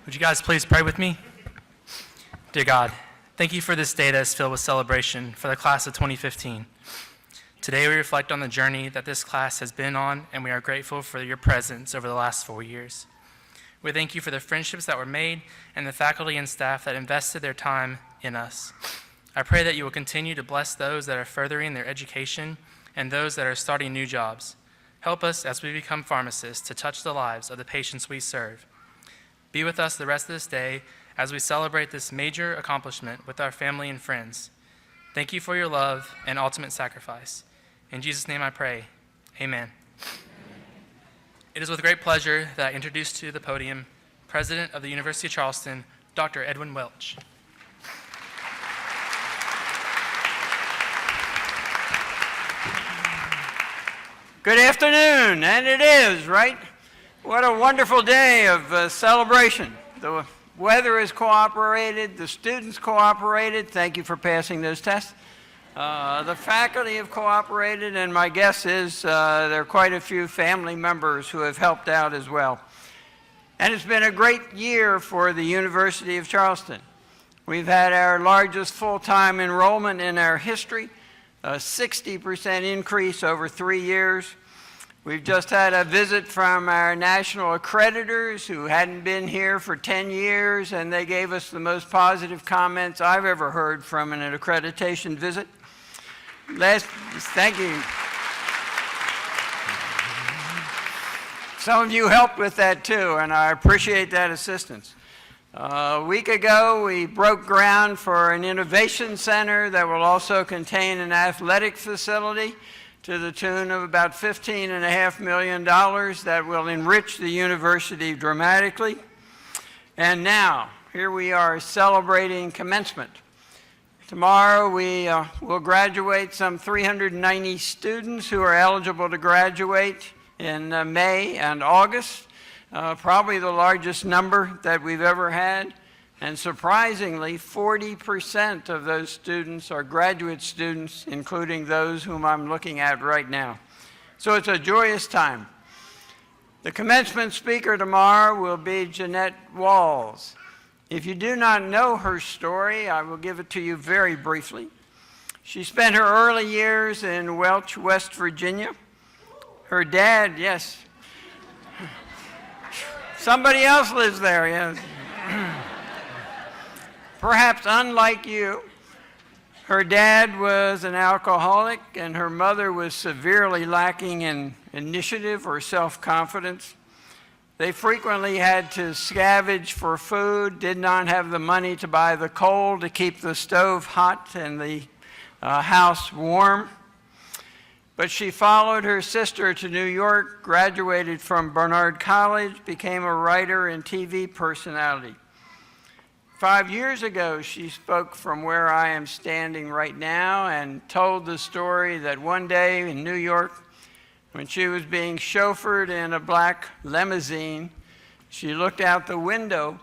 Would you guys please pray with me? Dear God, thank you for this day that is filled with celebration for the class of 2015. Today we reflect on the journey that this class has been on, and we are grateful for your presence over the last 4 years. We thank you for the friendships that were made and the faculty and staff that invested their time in us. I pray that you will continue to bless those that are furthering their education and those that are starting new jobs. Help us as we become pharmacists to touch the lives of the patients we serve. Be with us the rest of this day as we celebrate this major accomplishment with our family and friends. Thank you for your love and ultimate sacrifice. In Jesus' name I pray, amen. It is with great pleasure that I introduce to the podium President of the University of Charleston, Dr. Edwin Welch. Good afternoon, and it is, right? What a wonderful day of celebration. The weather has cooperated, the students cooperated. Thank you for passing those tests. The faculty have cooperated, and my guess is there are quite a few family members who have helped out as well. And it's been a great year for the University of Charleston. We've had our largest full-time enrollment in our history, a 60% increase over 3 years. We've just had a visit from our national accreditors who hadn't been here for 10 years, and they gave us the most positive comments I've ever heard from an accreditation visit. Thank you. Some of you helped with that too, and I appreciate that assistance. A week ago, we broke ground for an innovation center that will also contain an athletic facility to the tune of about $15.5 million that will enrich the university dramatically. And now, here we are celebrating commencement. Tomorrow we will graduate some 390 students who are eligible to graduate in May and August, probably the largest number that we've ever had. And surprisingly, 40% of those students are graduate students, including those whom I'm looking at right now. So it's a joyous time. The commencement speaker tomorrow will be Jeanette Walls. If you do not know her story, I will give it to you very briefly. She spent her early years in Welch, West Virginia. Her dad, yes. Somebody else lives there, yes. Perhaps unlike you, her dad was an alcoholic and her mother was severely lacking in initiative or self-confidence. They frequently had to scavenge for food, did not have the money to buy the coal to keep the stove hot and the house warm. But she followed her sister to New York, graduated from Barnard College, became a writer and TV personality. 5 years ago, she spoke from where I am standing right now and told the story that one day in New York, when she was being chauffeured in a black limousine, she looked out the window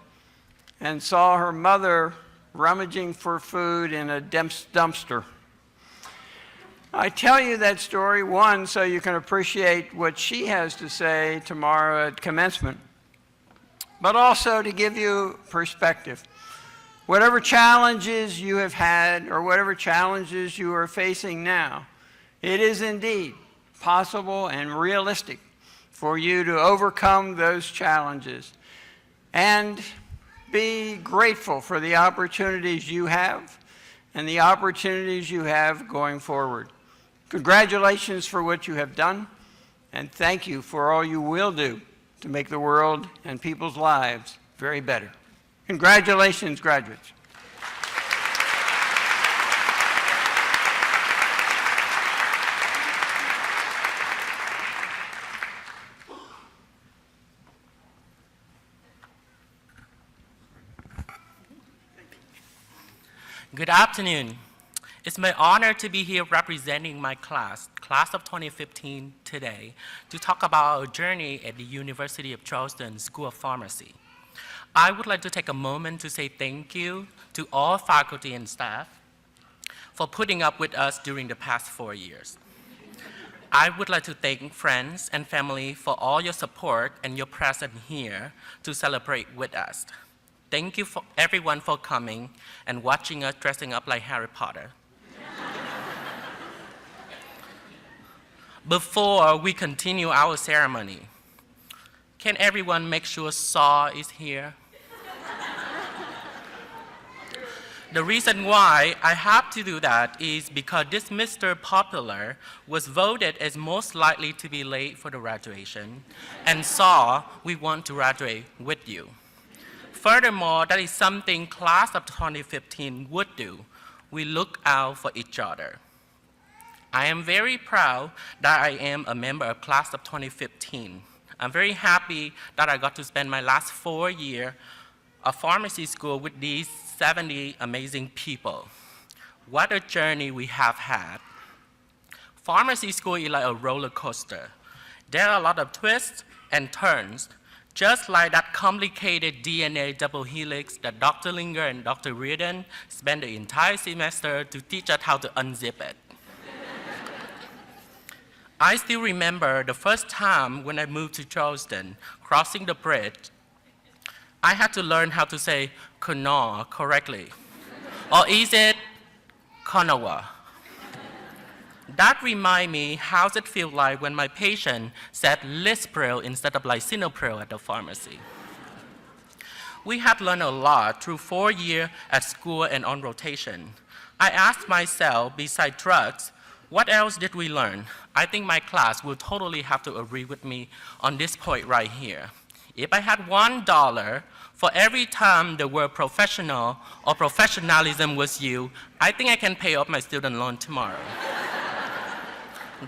and saw her mother rummaging for food in a dumpster. I tell you that story, one, so you can appreciate what she has to say tomorrow at commencement, but also to give you perspective. Whatever challenges you have had or whatever challenges you are facing now, it is indeed possible and realistic for you to overcome those challenges and be grateful for the opportunities you have and the opportunities you have going forward. Congratulations for what you have done, and thank you for all you will do to make the world and people's lives very better. Congratulations, graduates. Good afternoon. It's my honor to be here representing my class of 2015 today, to talk about our journey at the University of Charleston School of Pharmacy. I would like to take a moment to say thank you to all faculty and staff for putting up with us during the past 4 years. I would like to thank friends and family for all your support and your presence here to celebrate with us. Thank you for everyone for coming and watching us dressing up like Harry Potter. Before we continue our ceremony, can everyone make sure Saw is here? The reason why I have to do that is because this Mr. Popular was voted as most likely to be late for the graduation, and Saw, we want to graduate with you. Furthermore, that is something class of 2015 would do. We look out for each other. I am very proud that I am a member of class of 2015. I'm very happy that I got to spend my last 4 years of pharmacy school with these 70 amazing people. What a journey we have had. Pharmacy school is like a roller coaster. There are a lot of twists and turns, just like that complicated DNA double helix that Dr. Linger and Dr. Reardon spent the entire semester to teach us how to unzip it. I still remember the first time when I moved to Charleston, crossing the bridge, I had to learn how to say Kanawha correctly. Or is it Kanawha? That reminds me how it feels like when my patient said Lispril instead of lisinopril at the pharmacy. We had learned a lot through 4 years at school and on rotation. I asked myself, besides drugs, what else did we learn? I think my class will totally have to agree with me on this point right here. If I had $1 for every time the word professional or professionalism was used, I think I can pay off my student loan tomorrow.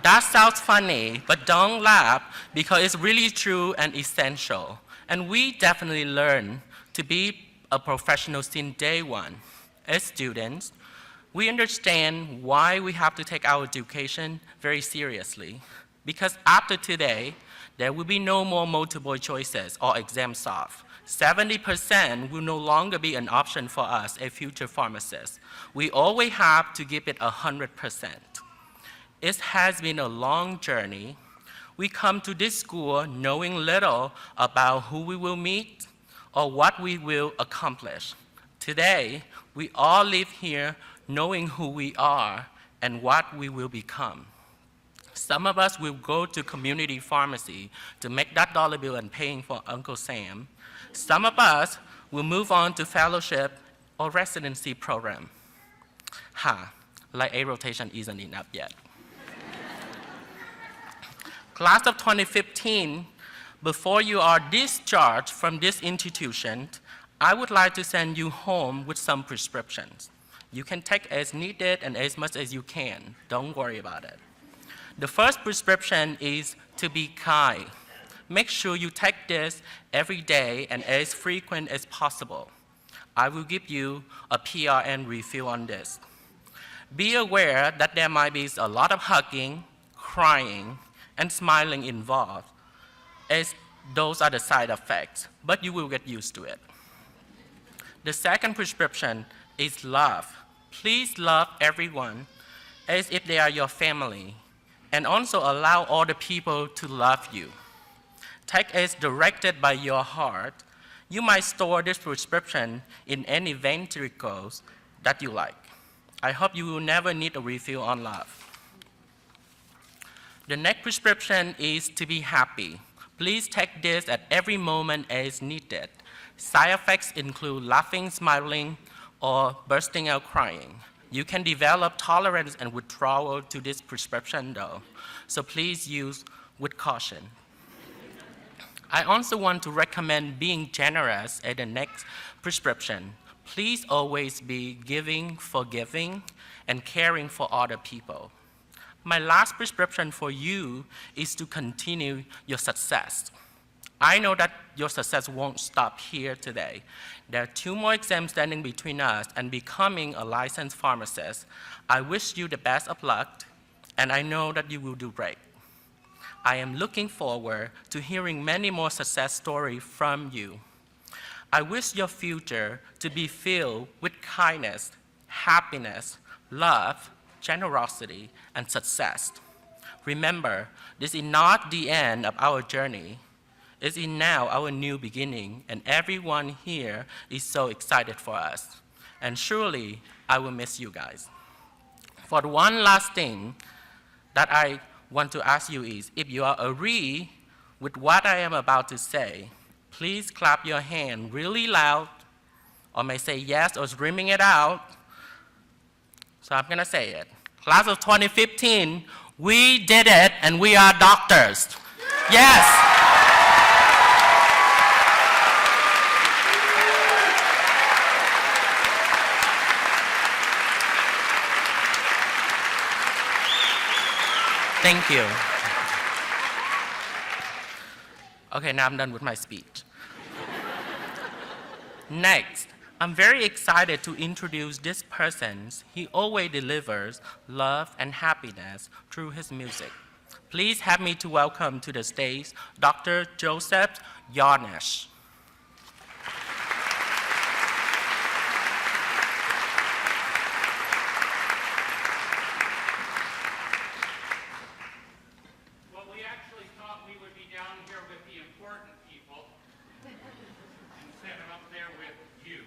That sounds funny, but don't laugh because it's really true and essential. And we definitely learn to be a professional since day one. As students, we understand why we have to take our education very seriously. Because after today, there will be no more multiple choices or exam solve. 70% will no longer be an option for us as future pharmacists. We always have to give it 100%. It has been a long journey. We come to this school knowing little about who we will meet or what we will accomplish. Today, we all live here knowing who we are and what we will become. Some of us will go to community pharmacy to make that dollar bill and paying for Uncle Sam. Some of us will move on to fellowship or residency program. Like A rotation isn't enough yet. Class of 2015, before you are discharged from this institution, I would like to send you home with some prescriptions. You can take as needed and as much as you can. Don't worry about it. The first prescription is to be kind. Make sure you take this every day and as frequent as possible. I will give you a PRN refill on this. Be aware that there might be a lot of hugging, crying, and smiling involved, as those are the side effects, but you will get used to it. The second prescription is love. Please love everyone as if they are your family, and also allow other people to love you. Take as directed by your heart. You might store this prescription in any ventricles that you like. I hope you will never need a refill on love. The next prescription is to be happy. Please take this at every moment as needed. Side effects include laughing, smiling, or bursting out crying. You can develop tolerance and withdrawal to this prescription though, so please use with caution. I also want to recommend being generous at the next prescription. Please always be giving, forgiving, and caring for other people. My last prescription for you is to continue your success. I know that your success won't stop here today. There are 2 more exams standing between us and becoming a licensed pharmacist. I wish you the best of luck, and I know that you will do great. I am looking forward to hearing many more success stories from you. I wish your future to be filled with kindness, happiness, love, generosity, and success. Remember, this is not the end of our journey. is in now our new beginning, and everyone here is so excited for us. And surely, I will miss you guys. For the one last thing that I want to ask you is, if you are agree with what I am about to say, please clap your hand really loud, or may say yes or screaming it out. So I'm gonna say it. Class of 2015, we did it and we are doctors. Yes. Thank you. Okay, now I'm done with my speech. Next, I'm very excited to introduce this person. He always delivers love and happiness through his music. Please help me to welcome to the stage Dr. Joseph Yarnish. Well, we actually thought we would be down here with the important people instead of up there with you.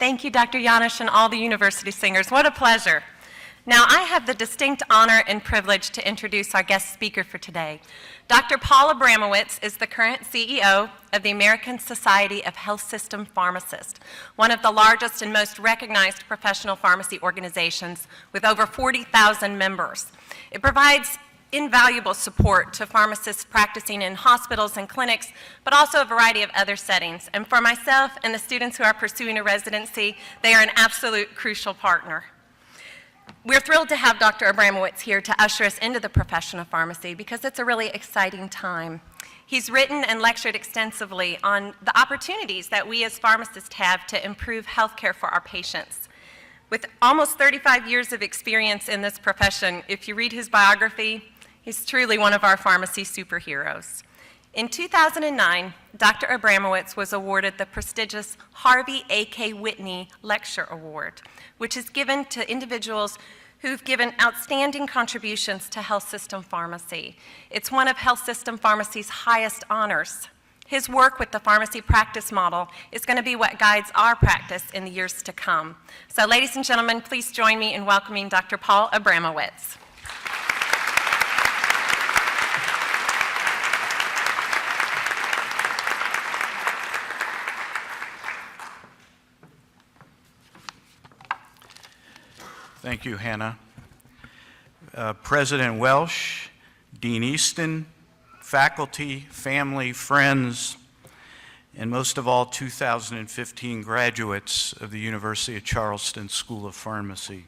Thank you, Dr. Janisch, and all the university singers. What a pleasure. Now, I have the distinct honor and privilege to introduce our guest speaker for today. Dr. Paul Abramowitz is the current CEO of the American Society of Health System Pharmacists, one of the largest and most recognized professional pharmacy organizations with over 40,000 members. It provides invaluable support to pharmacists practicing in hospitals and clinics, but also a variety of other settings. And for myself and the students who are pursuing a residency, they are an absolute crucial partner. We're thrilled to have Dr. Abramowitz here to usher us into the profession of pharmacy because it's a really exciting time. He's written and lectured extensively on the opportunities that we as pharmacists have to improve healthcare for our patients. With almost 35 years of experience in this profession, if you read his biography, he's truly one of our pharmacy superheroes. In 2009, Dr. Abramowitz was awarded the prestigious Harvey A.K. Whitney Lecture Award, which is given to individuals who've given outstanding contributions to health system pharmacy. It's one of health system pharmacy's highest honors. His work with the pharmacy practice model is going to be what guides our practice in the years to come. So, ladies and gentlemen, please join me in welcoming Dr. Paul Abramowitz. Thank you, Hannah. President Welsh, Dean Easton, faculty, family, friends, and most of all, 2015 graduates of the University of Charleston School of Pharmacy.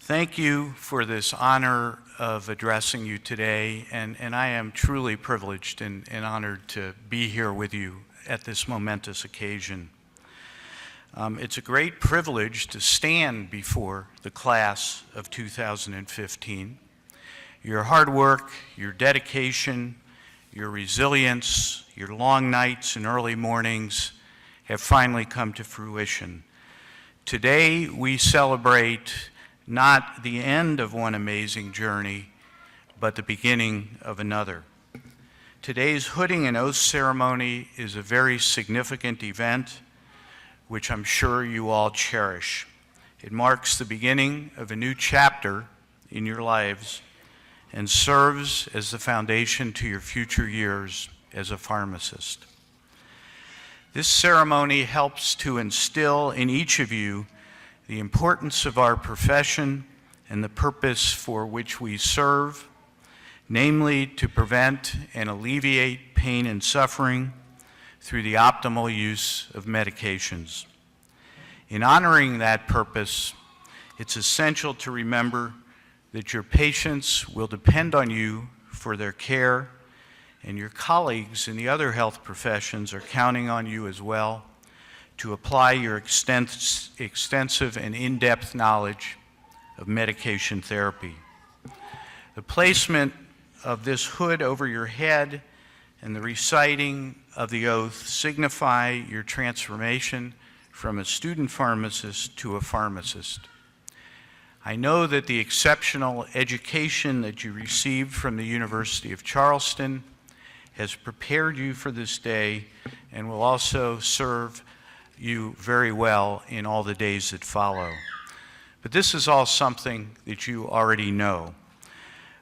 Thank you for this honor of addressing you today, and I am truly privileged and honored to be here with you at this momentous occasion. It's a great privilege to stand before the class of 2015. Your hard work, your dedication, your resilience, your long nights and early mornings have finally come to fruition. Today, we celebrate not the end of one amazing journey, but the beginning of another. Today's hooding and oath ceremony is a very significant event, which I'm sure you all cherish. It marks the beginning of a new chapter in your lives and serves as the foundation to your future years as a pharmacist. This ceremony helps to instill in each of you the importance of our profession and the purpose for which we serve, namely to prevent and alleviate pain and suffering through the optimal use of medications. In honoring that purpose, it's essential to remember that your patients will depend on you for their care, and your colleagues in the other health professions are counting on you as well to apply your extensive and in-depth knowledge of medication therapy. The placement of this hood over your head and the reciting of the oath signify your transformation from a student pharmacist to a pharmacist. I know that the exceptional education that you received from the University of Charleston has prepared you for this day and will also serve you very well in all the days that follow. But this is all something that you already know.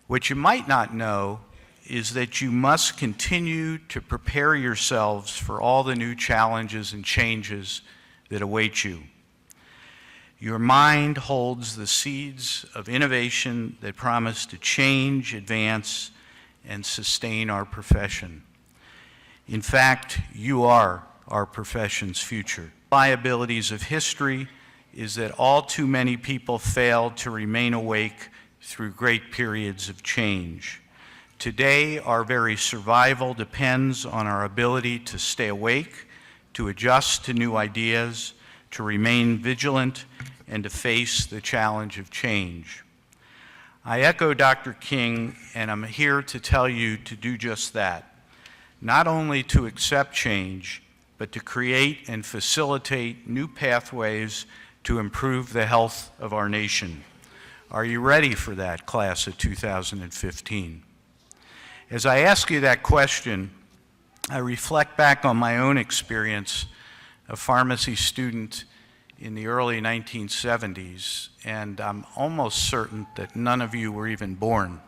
What you might not know is that you must continue to prepare yourselves for all the new challenges and changes that await you. Your mind holds the seeds of innovation that promise to change, advance, and sustain our profession. In fact, you are our profession's future. Liabilities of history is that all too many people failed to remain awake through great periods of change. Today, our very survival depends on our ability to stay awake, to adjust to new ideas, to remain vigilant, and to face the challenge of change. I echo Dr. King, and I'm here to tell you to do just that, not only to accept change, but to create and facilitate new pathways to improve the health of our nation. Are you ready for that, class of 2015? As I ask you that question, I reflect back on my own experience a pharmacy student in the early 1970s, and I'm almost certain that none of you were even born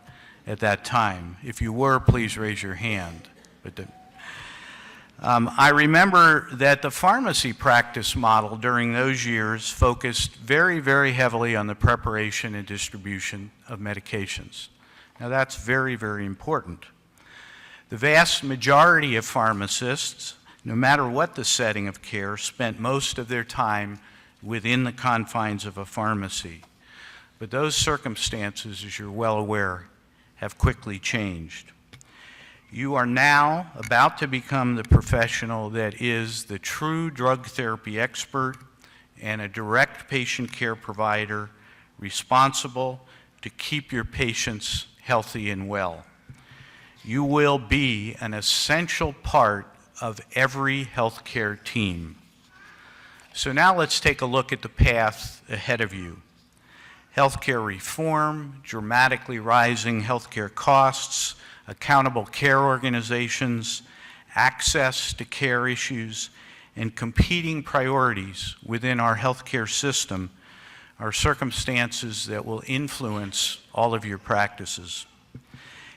at that time. If you were, please raise your hand. I remember that the pharmacy practice model during those years focused very, very heavily on the preparation and distribution of medications. Now that's very, very important. The vast majority of pharmacists, no matter what the setting of care, spent most of their time within the confines of a pharmacy. But those circumstances, as you're well aware, have quickly changed. You are now about to become the professional that is the true drug therapy expert and a direct patient care provider responsible to keep your patients healthy and well. You will be an essential part of every healthcare team. So now let's take a look at the path ahead of you. Healthcare reform, dramatically rising healthcare costs, accountable care organizations, access to care issues, and competing priorities within our healthcare system are circumstances that will influence all of your practices.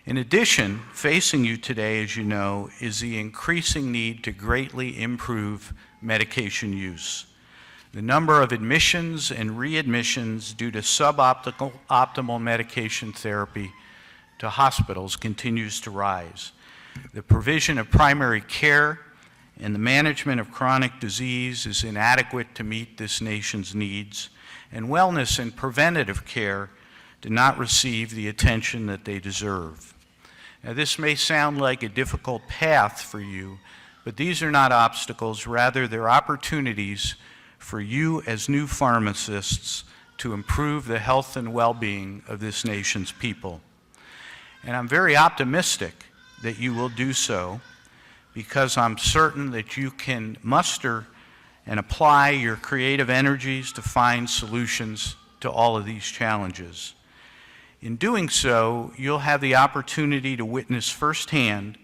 In addition, facing you today, as you know, is the increasing need to greatly improve medication use. The number of admissions and readmissions due to suboptimal medication therapy to hospitals continues to rise. The provision of primary care and the management of chronic disease is inadequate to meet this nation's needs, and wellness and preventative care do not receive the attention that they deserve. Now, this may sound like a difficult path for you, but these are not obstacles, rather they're opportunities for you as new pharmacists to improve the health and well-being of this nation's people. And I'm very optimistic that you will do so because I'm certain that you can muster and apply your creative energies to find solutions to all of these challenges. In doing so, you'll have the opportunity to witness firsthand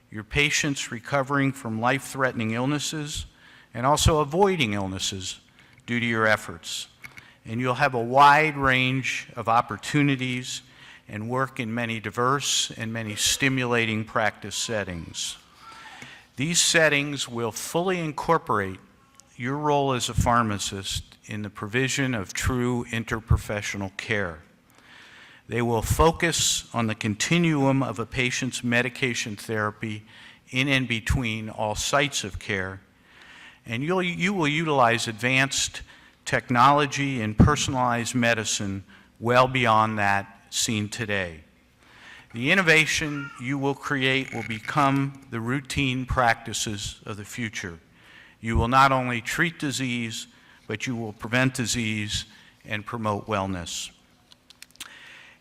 your patients recovering from life-threatening illnesses and also avoiding illnesses due to your efforts. And you'll have a wide range of opportunities and work in many diverse and many stimulating practice settings. These settings will fully incorporate your role as a pharmacist in the provision of true interprofessional care. They will focus on the continuum of a patient's medication therapy in and between all sites of care, and you will utilize advanced technology and personalized medicine well beyond that seen today. The innovation you will create will become the routine practices of the future. You will not only treat disease, but you will prevent disease and promote wellness.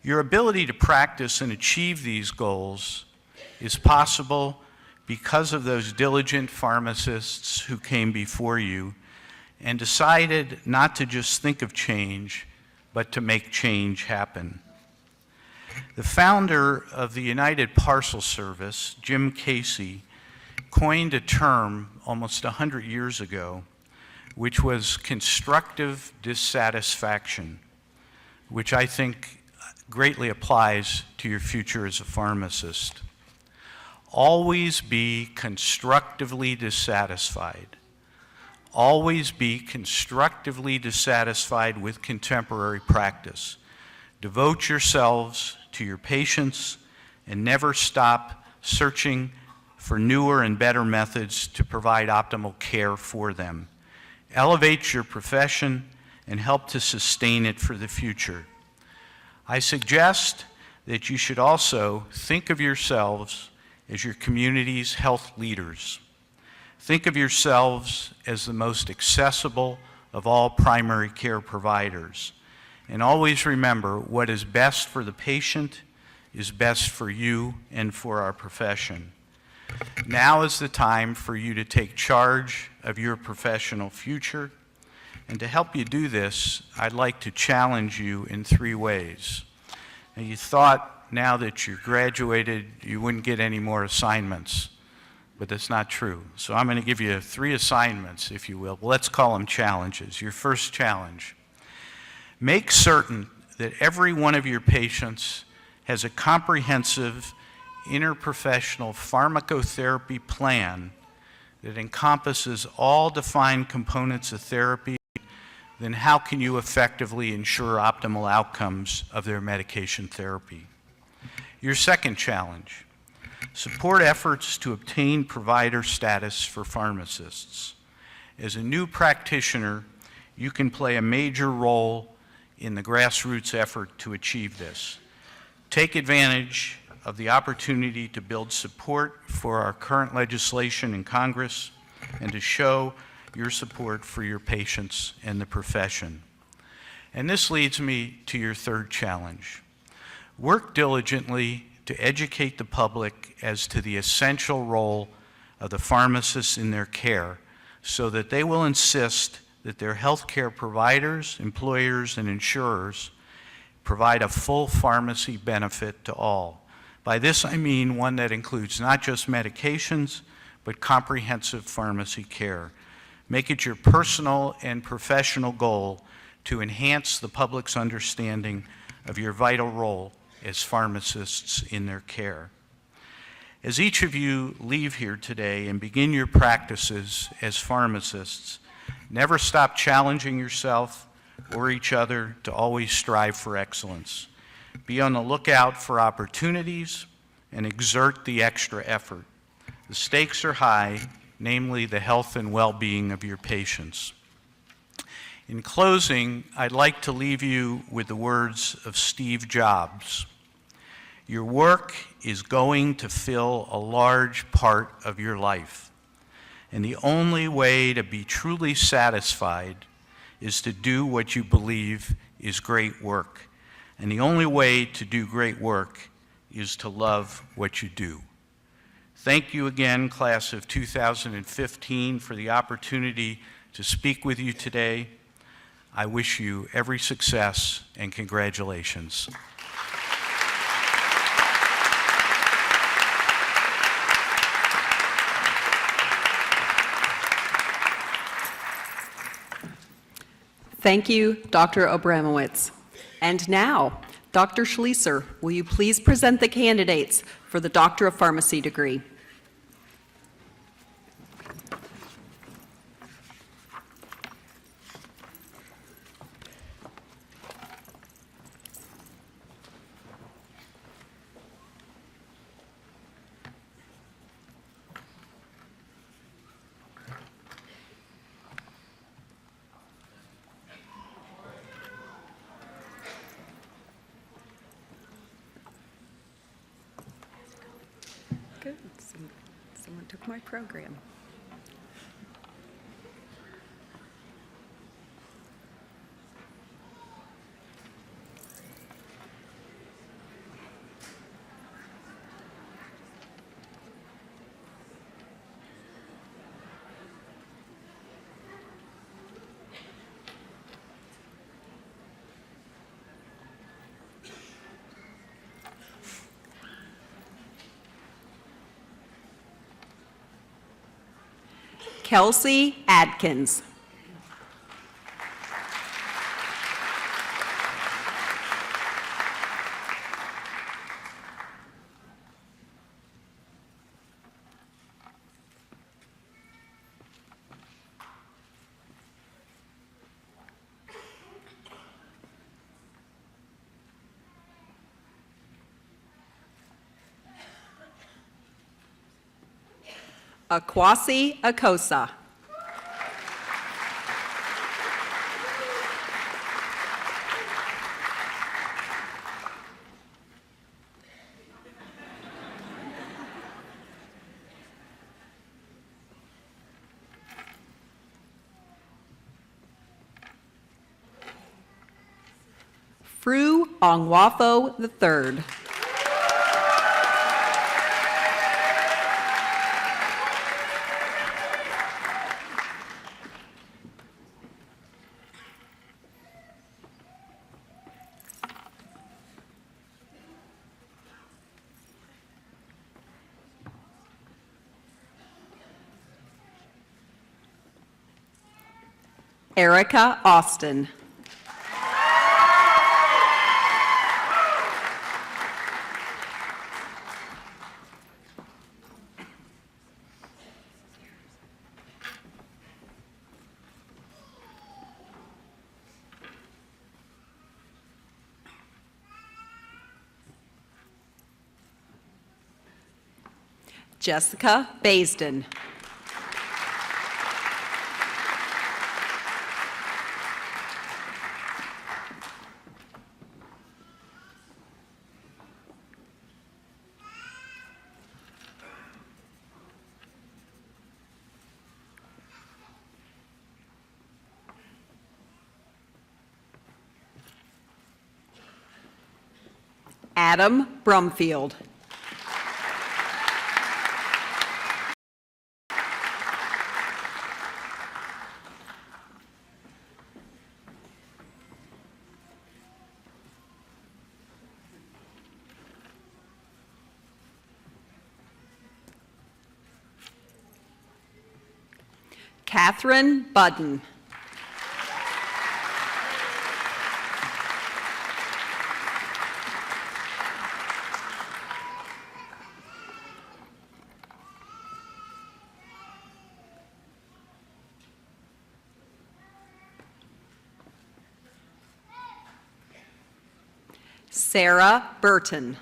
Your ability to practice and achieve these goals is possible because of those diligent pharmacists who came before you and decided not to just think of change, but to make change happen. The founder of the United Parcel Service, Jim Casey, coined a term almost 100 years ago, which was constructive dissatisfaction, which I think greatly applies to your future as a pharmacist. Always be constructively dissatisfied. Always be constructively dissatisfied with contemporary practice. Devote yourselves to your patients and never stop searching for newer and better methods to provide optimal care for them. Elevate your profession and help to sustain it for the future. I suggest that you should also think of yourselves as your community's health leaders. Think of yourselves as the most accessible of all primary care providers. And always remember, what is best for the patient is best for you and for our profession. Now is the time for you to take charge of your professional future. And to help you do this, I'd like to challenge you in 3 ways. Now, you thought now that you graduated, you wouldn't get any more assignments. but that's not true. So I'm going to give you 3 assignments, if you will. Let's call them challenges. Your first challenge: make certain that every one of your patients has a comprehensive interprofessional pharmacotherapy plan that encompasses all defined components of therapy. Then how can you effectively ensure optimal outcomes of their medication therapy? Your second challenge: support efforts to obtain provider status for pharmacists. As a new practitioner, you can play a major role in the grassroots effort to achieve this. Take advantage of the opportunity to build support for our current legislation in Congress and to show your support for your patients and the profession. And this leads me to your third challenge. Work diligently to educate the public as to the essential role of the pharmacists in their care so that they will insist that their healthcare providers, employers, and insurers provide a full pharmacy benefit to all. By this I mean one that includes not just medications, but comprehensive pharmacy care. Make it your personal and professional goal to enhance the public's understanding of your vital role as pharmacists in their care. As each of you leave here today and begin your practices as pharmacists, never stop challenging yourself or each other to always strive for excellence. Be on the lookout for opportunities and exert the extra effort. The stakes are high, namely the health and well-being of your patients. In closing, I'd like to leave you with the words of Steve Jobs. Your work is going to fill a large part of your life, and the only way to be truly satisfied is to do what you believe is great work. And the only way to do great work is to love what you do. Thank you again, class of 2015, for the opportunity to speak with you today. I wish you every success and congratulations. Thank you, Dr. Abramowitz. And now, Dr. Schlieser, will you please present the candidates for the Doctor of Pharmacy degree? Good. Someone took my program. Kelsey Adkins. Akwasi Akosa. Fru Ongwafo III. Erica Austin. Jessica Baisden. Adam Brumfield. Catherine Budden. Sarah Burton.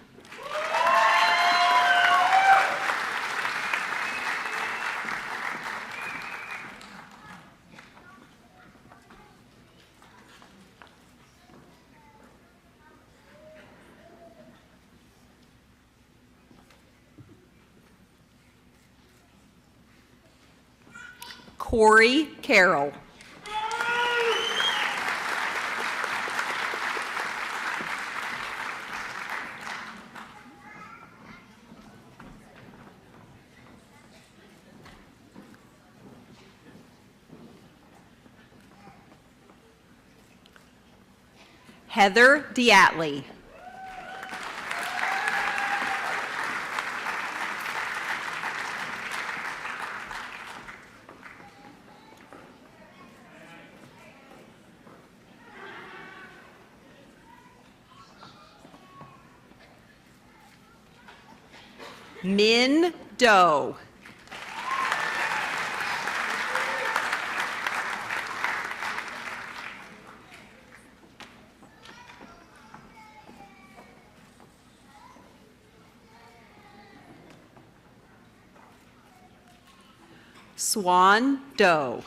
Corey Carroll. Heather Diatley. Min Doe. Swan Doe.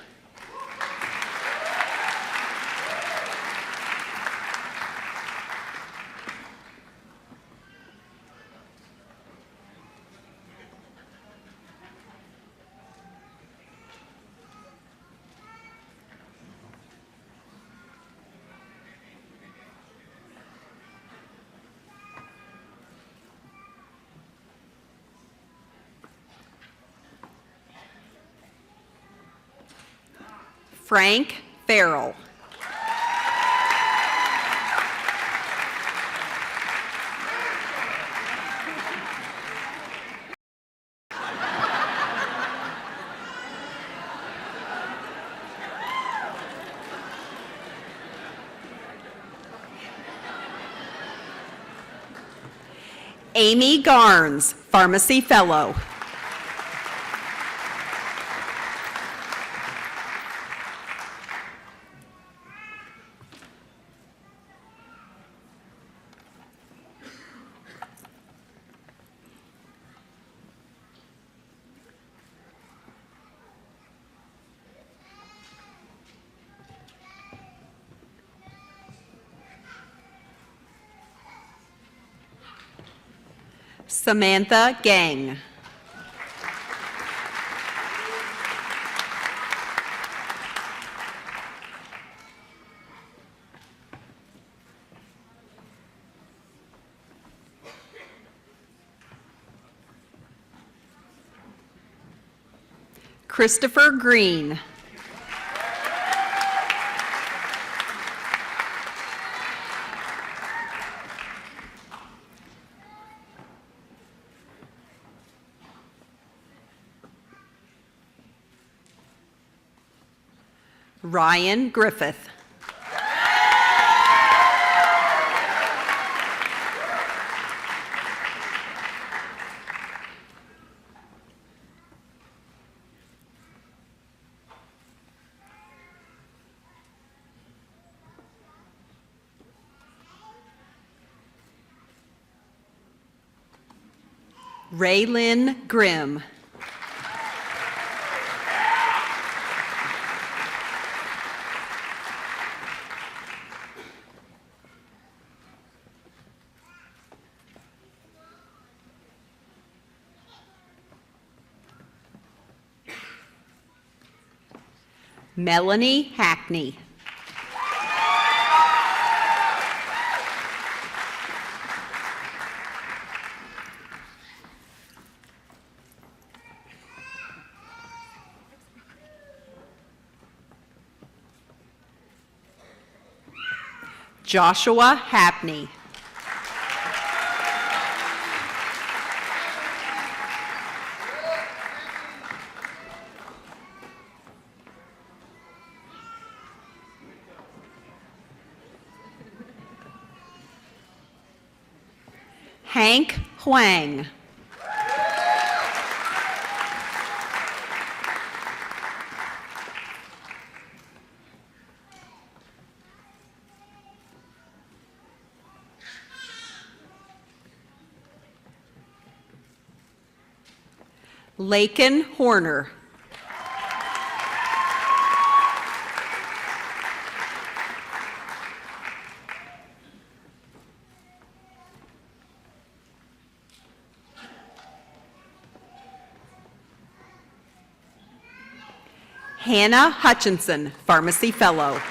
Frank Farrell. Amy Garnes, Pharmacy Fellow. Samantha Gang. Christopher Green. Ryan Griffith. Raylyn Grimm. Melanie Hackney. Joshua Hapney. Hank Huang. Laken Horner. Hannah Hutchinson, Pharmacy Fellow.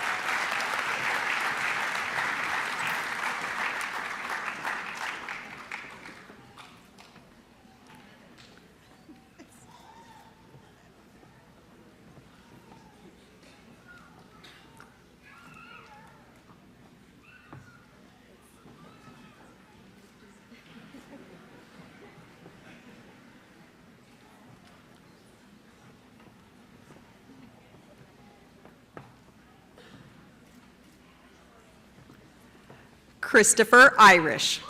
Christopher Irish.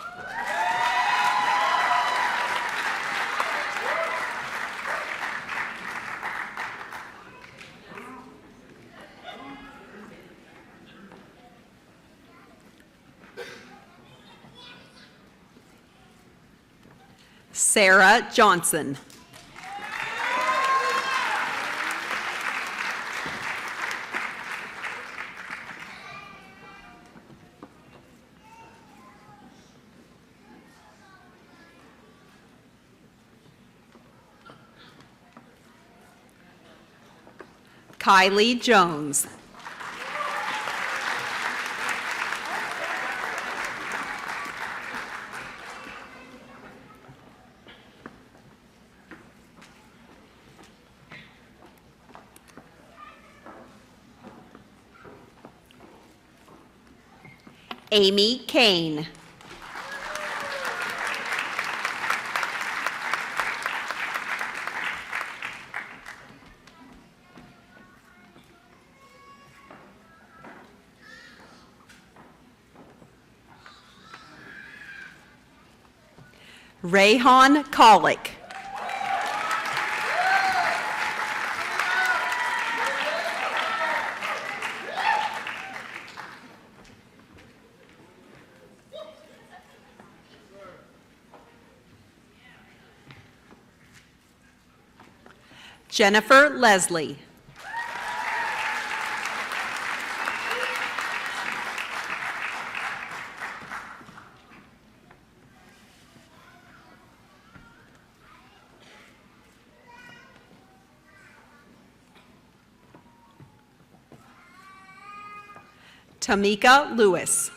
Sarah Johnson. Kylie Jones. Amy Kane. Rayhan Kolick. Jennifer Leslie. Tamika Lewis.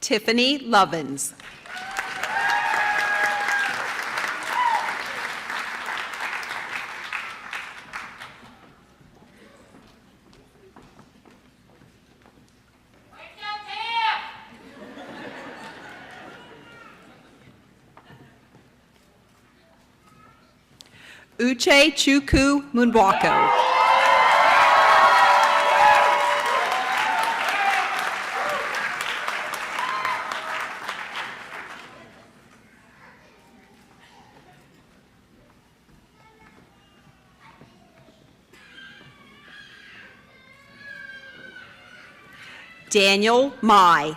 Tiffany Lovins. Uche Chukwu Munwako. Daniel Mai.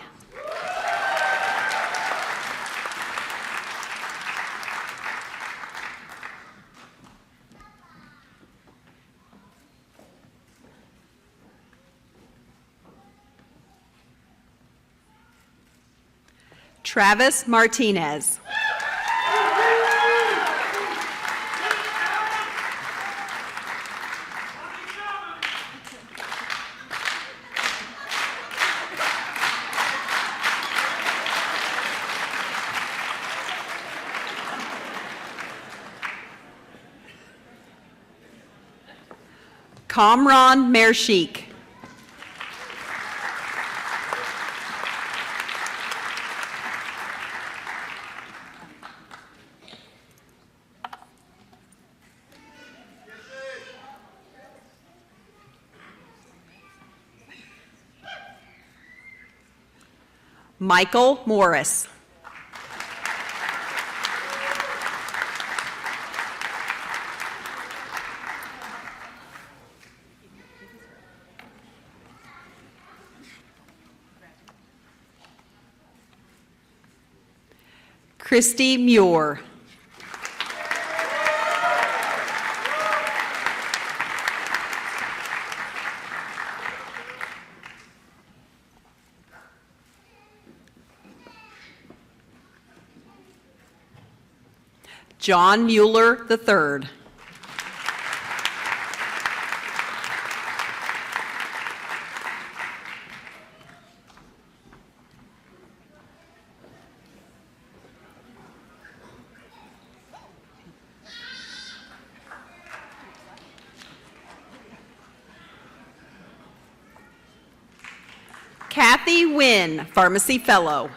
Travis Martinez. Kamran Mershik. Michael Morris. Christy Muir. John Mueller III. Kathy Wynn, Pharmacy Fellow.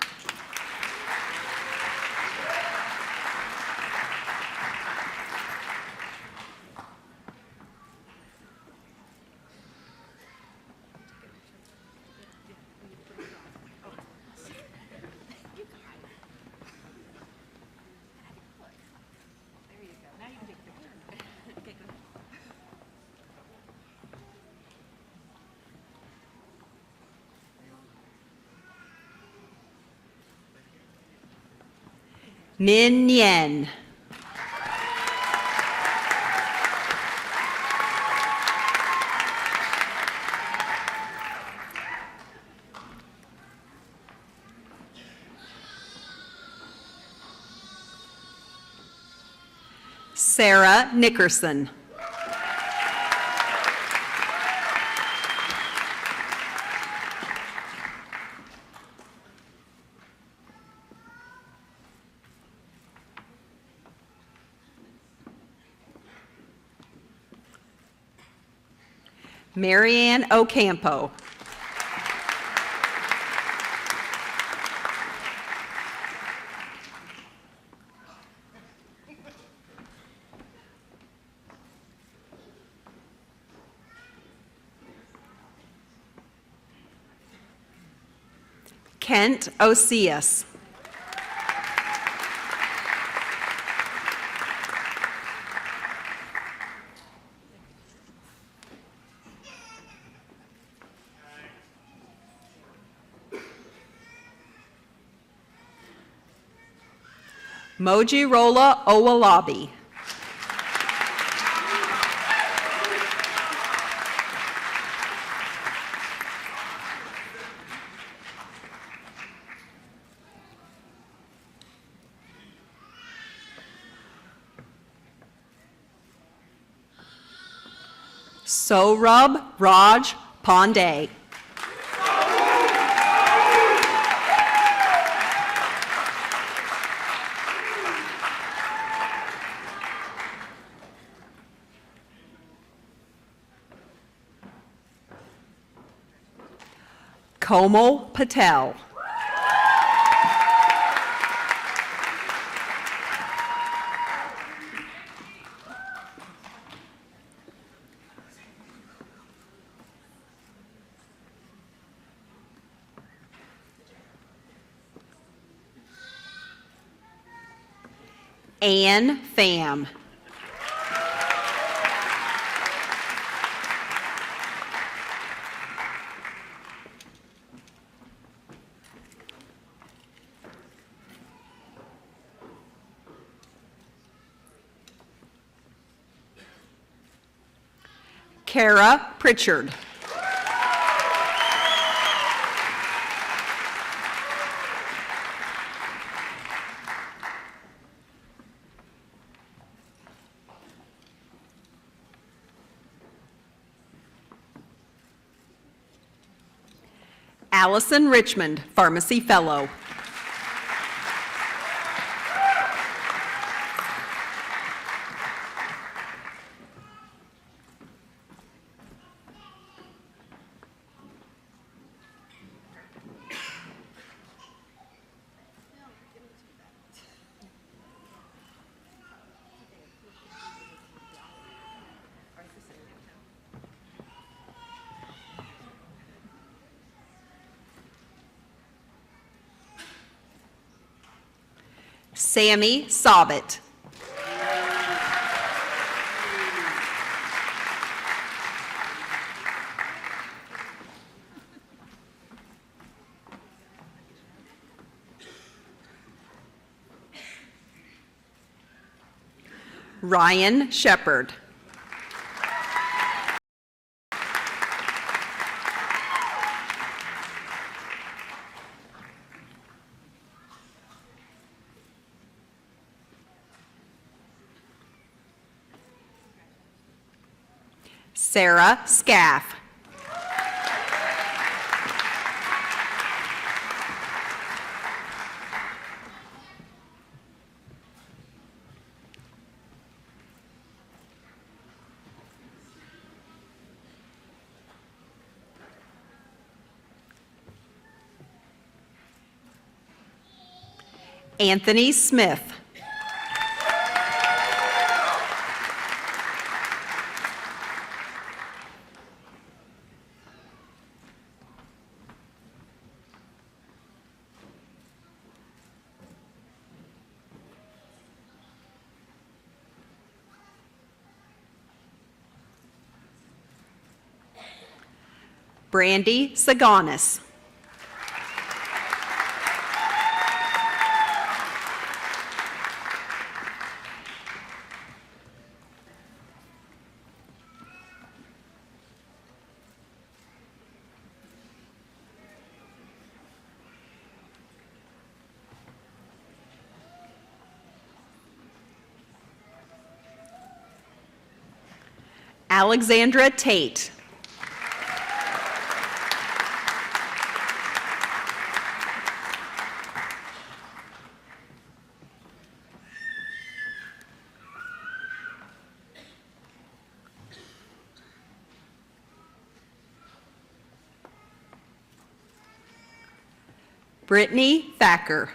Min Yen. Sarah Nickerson. Marianne Ocampo. Kent Osias. Mojirola Owalabi. Sohrab Raj Pandey. Komal Patel. Ann Pham. Kara Pritchard. Allison Richmond, Pharmacy Fellow. Sammy Sobbett. Ryan Shepard. Sarah Scaff. Anthony Smith. Brandy Saganis. Alexandra Tate. Brittany Thacker.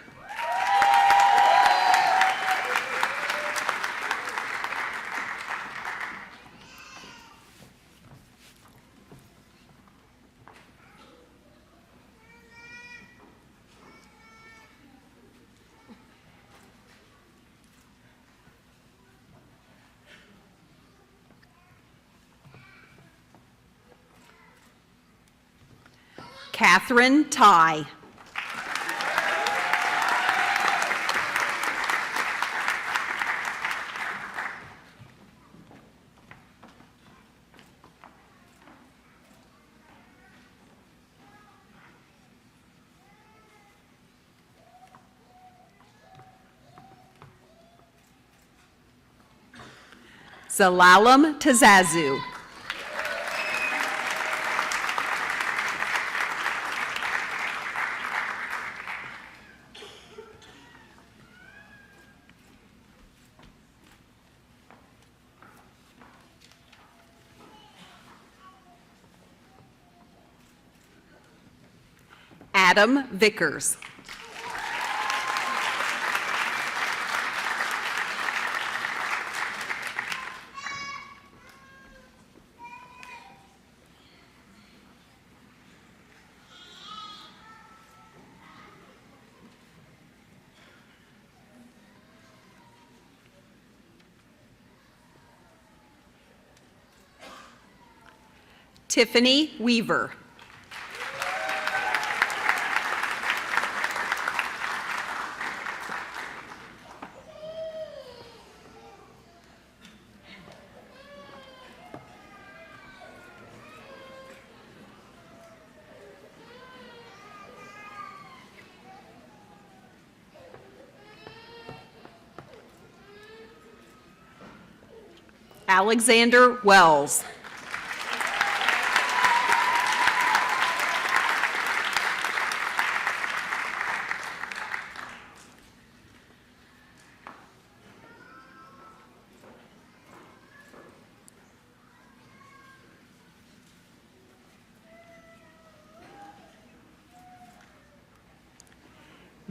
Catherine Ty. Zalalam Tazazu. Adam Vickers. Tiffany Weaver. Alexander Wells.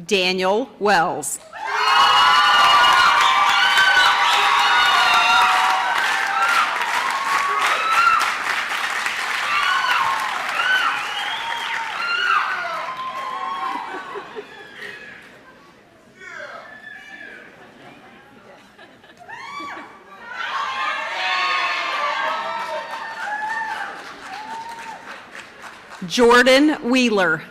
Daniel Wells. Jordan Wheeler.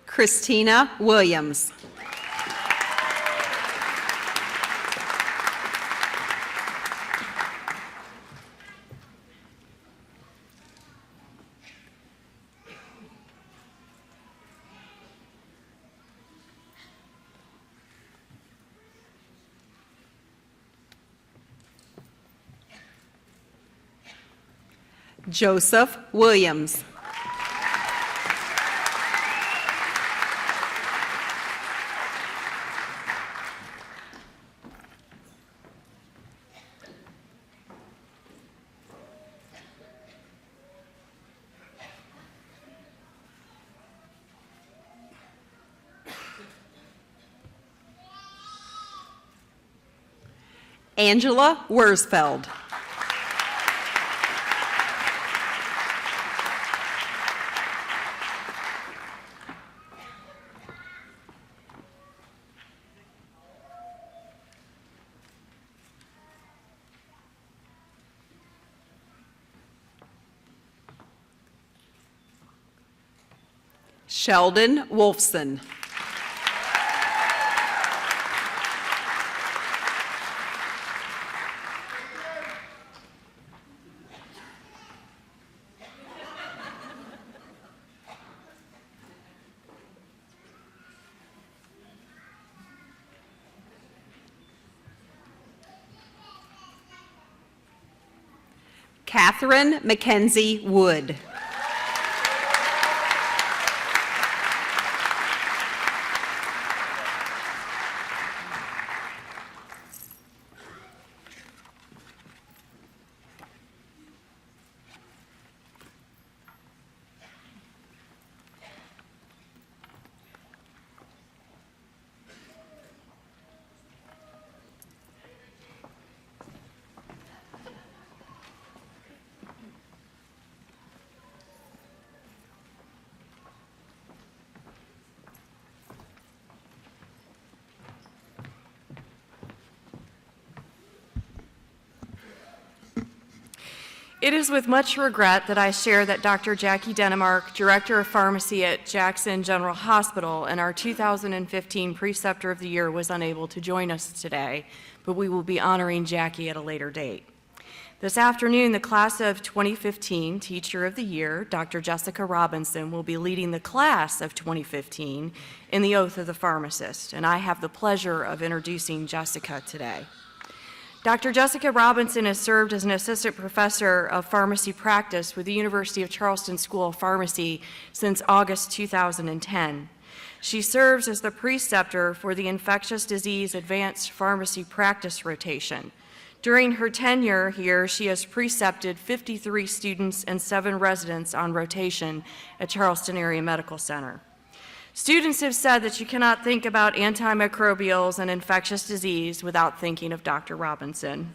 Christina Williams. Joseph Williams. Angela Worsfeld. Sheldon Wolfson. Catherine Mackenzie Wood. It is with much regret that I share that Dr. Jackie Denemark, Director of Pharmacy at Jackson General Hospital and our 2015 Preceptor of the Year, was unable to join us today, but we will be honoring Jackie at a later date. This afternoon, the class of 2015 Teacher of the Year, Dr. Jessica Robinson, will be leading the class of 2015 in the Oath of the Pharmacist, and I have the pleasure of introducing Jessica today. Dr. Jessica Robinson has served as an assistant professor of pharmacy practice with the University of Charleston School of Pharmacy since August 2010. She serves as the preceptor for the Infectious Disease Advanced Pharmacy Practice Rotation. During her tenure here, she has precepted 53 students and 7 residents on rotation at Charleston Area Medical Center. Students have said that you cannot think about antimicrobials and infectious disease without thinking of Dr. Robinson.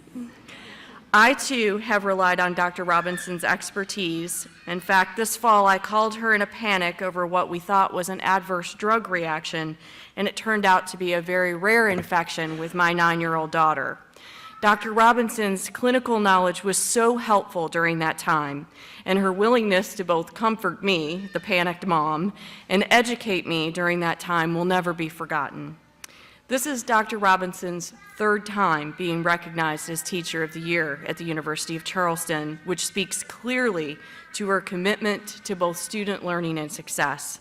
I, too, have relied on Dr. Robinson's expertise. In fact, this fall I called her in a panic over what we thought was an adverse drug reaction, and it turned out to be a very rare infection with my 9-year-old daughter. Dr. Robinson's clinical knowledge was so helpful during that time, and her willingness to both comfort me, the panicked mom, and educate me during that time will never be forgotten. This is Dr. Robinson's 3rd time being recognized as Teacher of the Year at the University of Charleston, which speaks clearly to her commitment to both student learning and success.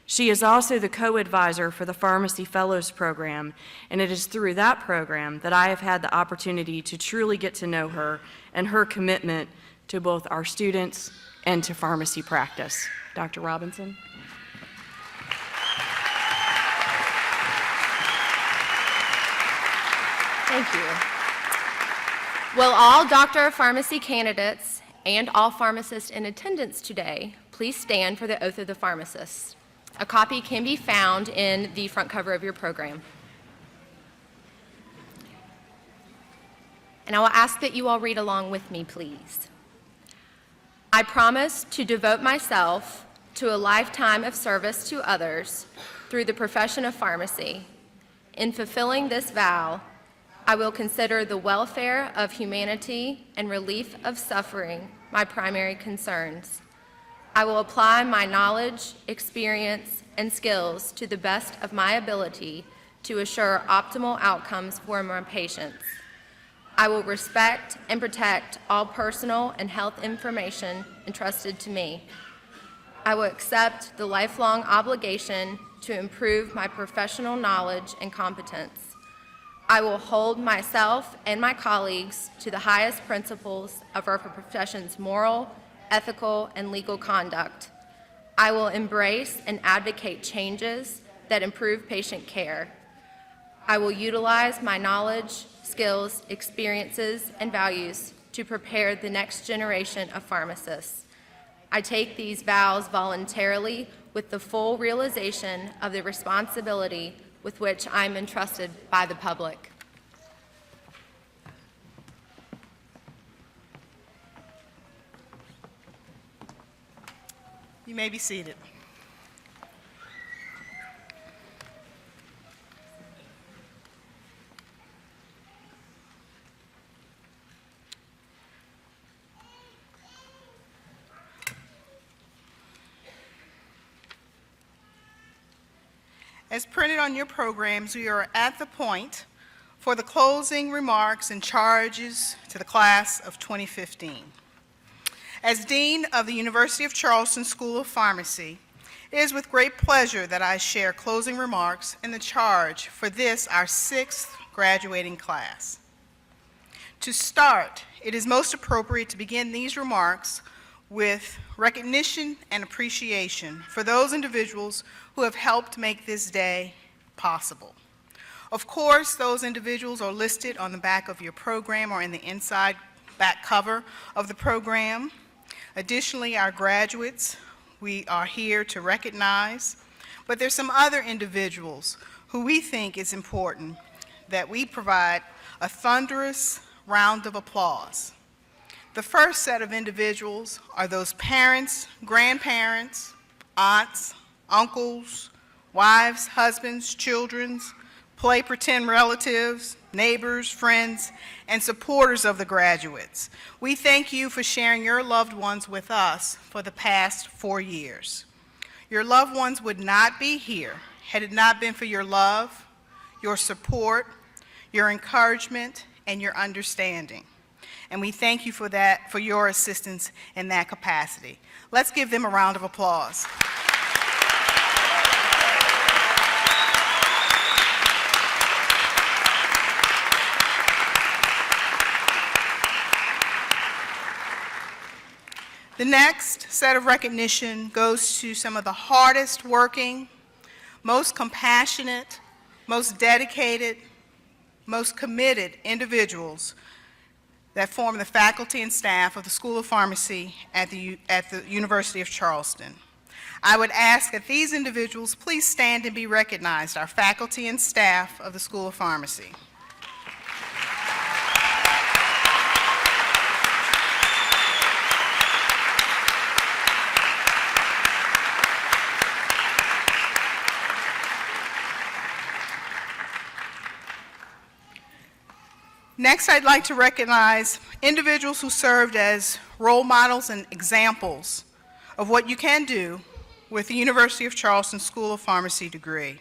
She is also the co-advisor for the Pharmacy Fellows Program, and it is through that program that I have had the opportunity to truly get to know her and her commitment to both our students and to pharmacy practice. Dr. Robinson. Thank you. Will all Doctor of Pharmacy candidates and all pharmacists in attendance today please stand for the oath of the pharmacist? A copy can be found in the front cover of your program. And I will ask that you all read along with me, please. I promise to devote myself to a lifetime of service to others through the profession of pharmacy. In fulfilling this vow, I will consider the welfare of humanity and relief of suffering my primary concerns. I will apply my knowledge, experience, and skills to the best of my ability to assure optimal outcomes for my patients. I will respect and protect all personal and health information entrusted to me. I will accept the lifelong obligation to improve my professional knowledge and competence. I will hold myself and my colleagues to the highest principles of our profession's moral, ethical, and legal conduct. I will embrace and advocate changes that improve patient care. I will utilize my knowledge, skills, experiences, and values to prepare the next generation of pharmacists. I take these vows voluntarily with the full realization of the responsibility with which I am entrusted by the public. You may be seated. As printed on your programs, we are at the point for the closing remarks and charges to the class of 2015. As Dean of the University of Charleston School of Pharmacy, it is with great pleasure that I share closing remarks and the charge for this, our 6th graduating class. To start, it is most appropriate to begin these remarks with recognition and appreciation for those individuals who have helped make this day possible. Of course, those individuals are listed on the back of your program or in the inside back cover of the program. Additionally, our graduates, we are here to recognize, but there's some other individuals who we think it's important that we provide a thunderous round of applause. The first set of individuals are those parents, grandparents, aunts, uncles, wives, husbands, children, play pretend relatives, neighbors, friends, and supporters of the graduates. We thank you for sharing your loved ones with us for the past 4 years. Your loved ones would not be here had it not been for your love, your support, your encouragement, and your understanding. And we thank you for that, for your assistance in that capacity. Let's give them a round of applause. The next set of recognition goes to some of the hardest working, most compassionate, most dedicated, most committed individuals that form the faculty and staff of the School of Pharmacy at the University of Charleston. I would ask that these individuals please stand and be recognized, our faculty and staff of the School of Pharmacy. Next, I'd like to recognize individuals who served as role models and examples of what you can do with the University of Charleston School of Pharmacy degree.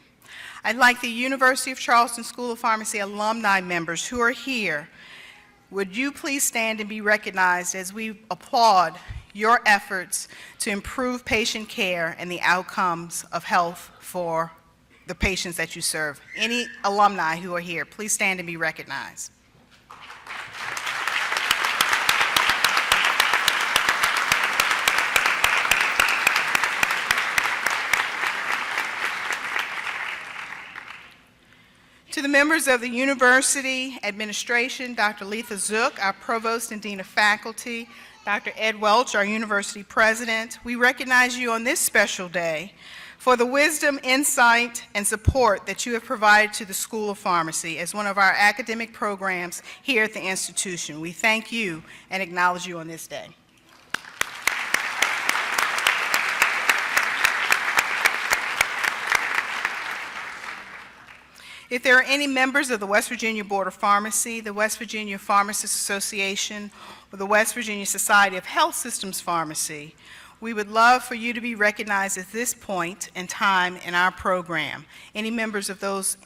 I'd like the University of Charleston School of Pharmacy alumni members who are here, would you please stand and be recognized as we applaud your efforts to improve patient care and the outcomes of health for the patients that you serve. Any alumni who are here, please stand and be recognized. To the members of the university administration, Dr. Letha Zook, our provost and dean of faculty, Dr. Ed Welch, our university president, we recognize you on this special day for the wisdom, insight, and support that you have provided to the School of Pharmacy as one of our academic programs here at the institution. We thank you and acknowledge you on this day. If there are any members of the West Virginia Board of Pharmacy, the West Virginia Pharmacists Association, or the West Virginia Society of Health Systems Pharmacy, we would love for you to be recognized at this point in time in our program. Any members of those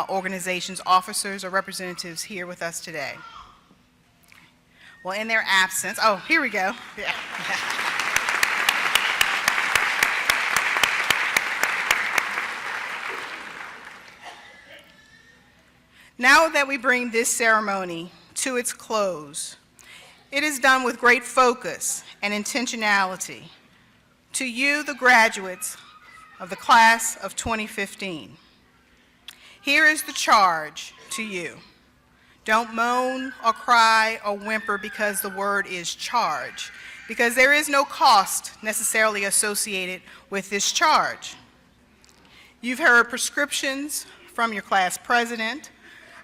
organizations, officers, or representatives here with us today? Well, in their absence, oh, here we go. Yeah. Now that we bring this ceremony to its close, it is done with great focus and intentionality. To you, the graduates of the class of 2015, here is the charge to you. Don't moan or cry or whimper because the word is charge, because there is no cost necessarily associated with this charge. You've heard prescriptions from your class president.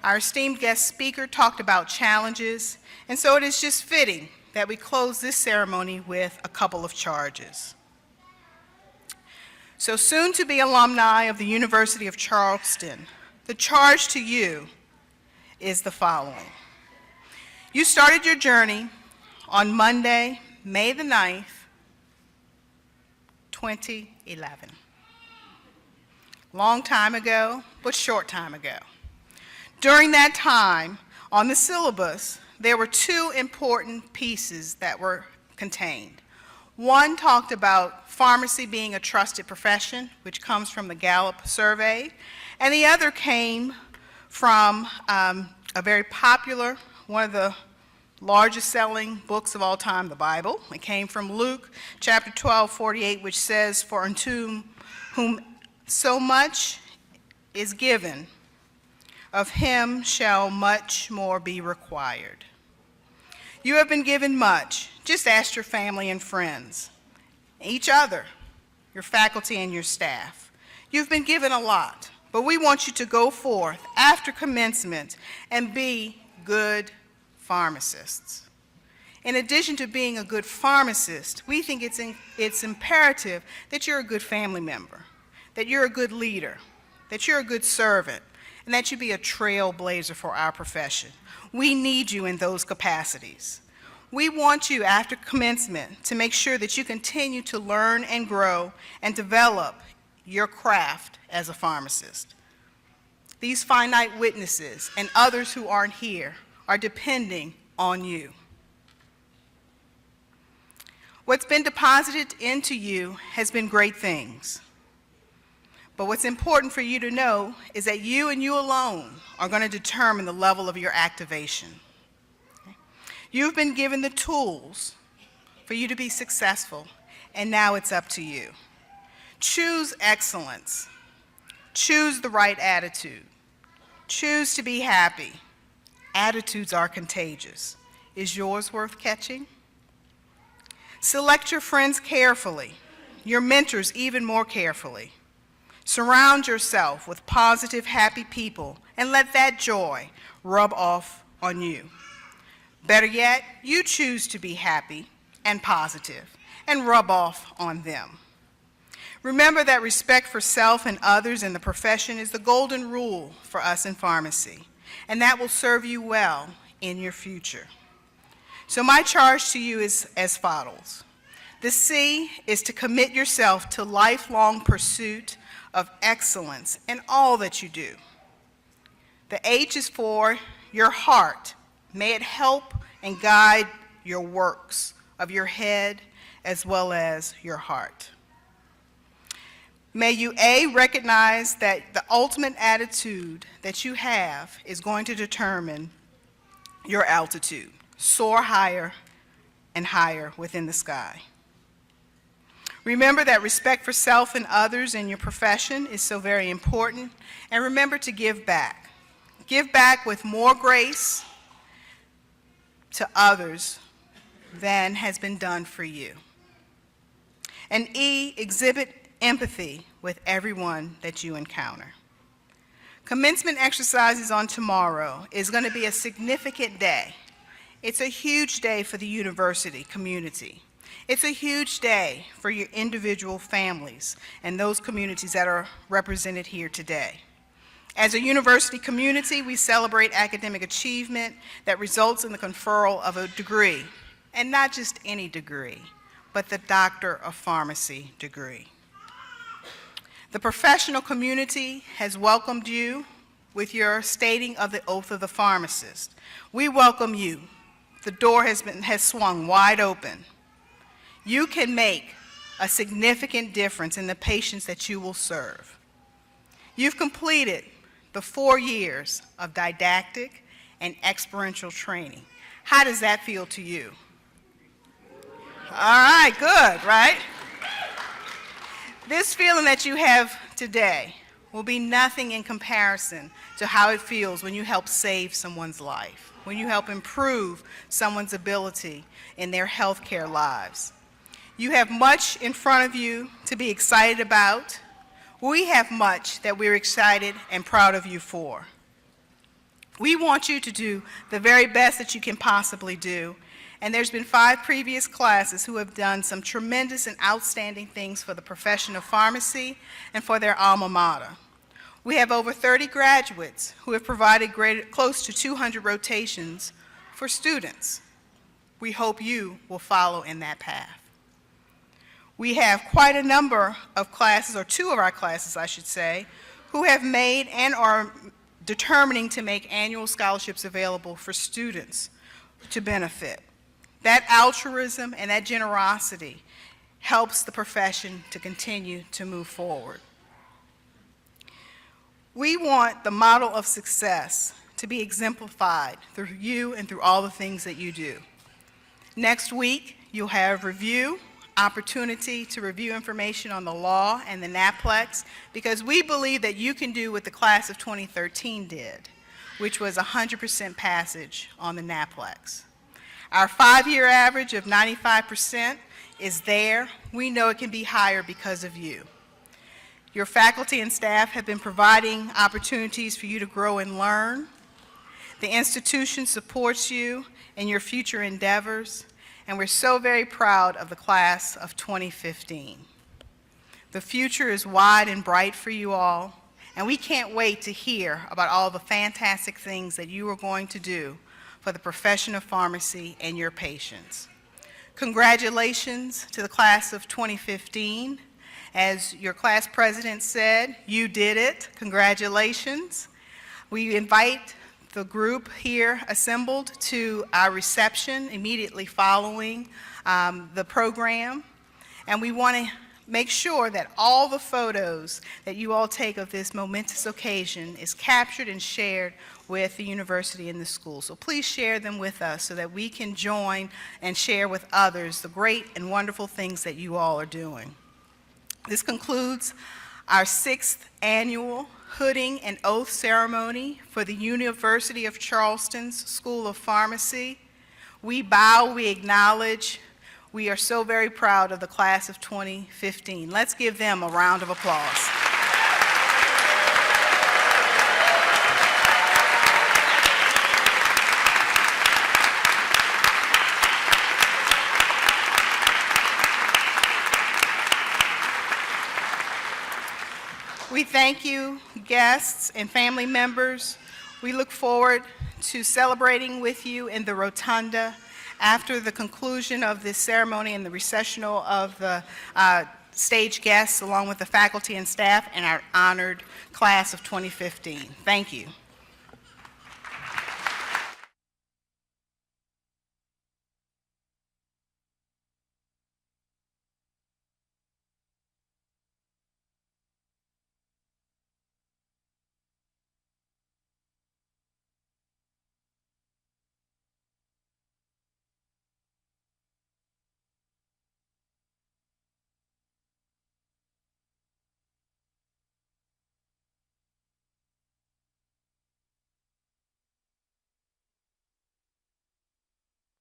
Our esteemed guest speaker talked about challenges, and so it is just fitting that we close this ceremony with a couple of charges. So soon to be alumni of the University of Charleston, the charge to you is the following. You started your journey on Monday, May the 9th, 2011. Long time ago, but short time ago. During that time, on the syllabus, there were two important pieces that were contained. One talked about pharmacy being a trusted profession, which comes from the Gallup survey, and the other came from a very popular, one of the largest selling books of all time, the Bible. It came from Luke chapter 12:48, which says, "For unto whom so much is given, of him shall much more be required." You have been given much. Just ask your family and friends, each other, your faculty and your staff. You've been given a lot, but we want you to go forth after commencement and be good pharmacists. In addition to being a good pharmacist, we think it's imperative that you're a good family member, that you're a good leader, that you're a good servant, and that you be a trailblazer for our profession. We need you in those capacities. We want you after commencement to make sure that you continue to learn and grow and develop your craft as a pharmacist. These finite witnesses and others who aren't here are depending on you. What's been deposited into you has been great things. But what's important for you to know is that you and you alone are going to determine the level of your activation. You've been given the tools for you to be successful, and now it's up to you. Choose excellence. Choose the right attitude. Choose to be happy. Attitudes are contagious. Is yours worth catching? Select your friends carefully. your mentors even more carefully. Surround yourself with positive, happy people and let that joy rub off on you. Better yet, you choose to be happy and positive and rub off on them. Remember that respect for self and others in the profession is the golden rule for us in pharmacy, and that will serve you well in your future. So my charge to you is as follows. The C is to commit yourself to lifelong pursuit of excellence in all that you do. The H is for your heart. May it help and guide your works of your head as well as your heart. May you, A, recognize that the ultimate attitude that you have is going to determine your altitude. Soar higher and higher within the sky. Remember that respect for self and others in your profession is so very important, and remember to give back. Give back with more grace to others than has been done for you. And E, exhibit empathy with everyone that you encounter. Commencement exercises on tomorrow is going to be a significant day. It's a huge day for the university community. It's a huge day for your individual families and those communities that are represented here today. As a university community, we celebrate academic achievement that results in the conferral of a degree, and not just any degree, but the Doctor of Pharmacy degree. The professional community has welcomed you with your stating of the oath of the pharmacist. We welcome you. The door has swung wide open. You can make a significant difference in the patients that you will serve. You've completed the 4 years of didactic and experiential training. How does that feel to you? All right, good, right? This feeling that you have today will be nothing in comparison to how it feels when you help save someone's life, when you help improve someone's ability in their healthcare lives. You have much in front of you to be excited about. We have much that we're excited and proud of you for. We want you to do the very best that you can possibly do, and there's been 5 previous classes who have done some tremendous and outstanding things for the profession of pharmacy and for their alma mater. We have over 30 graduates who have provided close to 200 rotations for students. We hope you will follow in that path. We have quite a number of classes, or 2 of our classes, I should say, who have made and are determining to make annual scholarships available for students to benefit. That altruism and that generosity helps the profession to continue to move forward. We want the model of success to be exemplified through you and through all the things that you do. Next week, you'll have opportunity to review information on the law and the NAPLEX, because we believe that you can do what the class of 2013 did, which was 100% passage on the NAPLEX. Our 5-year average of 95% is there. We know it can be higher because of you. Your faculty and staff have been providing opportunities for you to grow and learn. The institution supports you in your future endeavors, and we're so very proud of the class of 2015. The future is wide and bright for you all, and we can't wait to hear about all the fantastic things that you are going to do for the profession of pharmacy and your patients. Congratulations to the class of 2015. As your class president said, you did it. Congratulations. We invite the group here assembled to our reception immediately following the program. And we want to make sure that all the photos that you all take of this momentous occasion is captured and shared with the university and the school. So please share them with us so that we can join and share with others the great and wonderful things that you all are doing. This concludes our 6th annual hooding and oath ceremony for the University of Charleston's School of Pharmacy. We bow, we acknowledge, We are so very proud of the class of 2015. Let's give them a round of applause. We thank you, guests and family members. We look forward to celebrating with you in the rotunda after the conclusion of this ceremony and the recessional of the stage guests, along with the faculty and staff and our honored class of 2015. Thank you.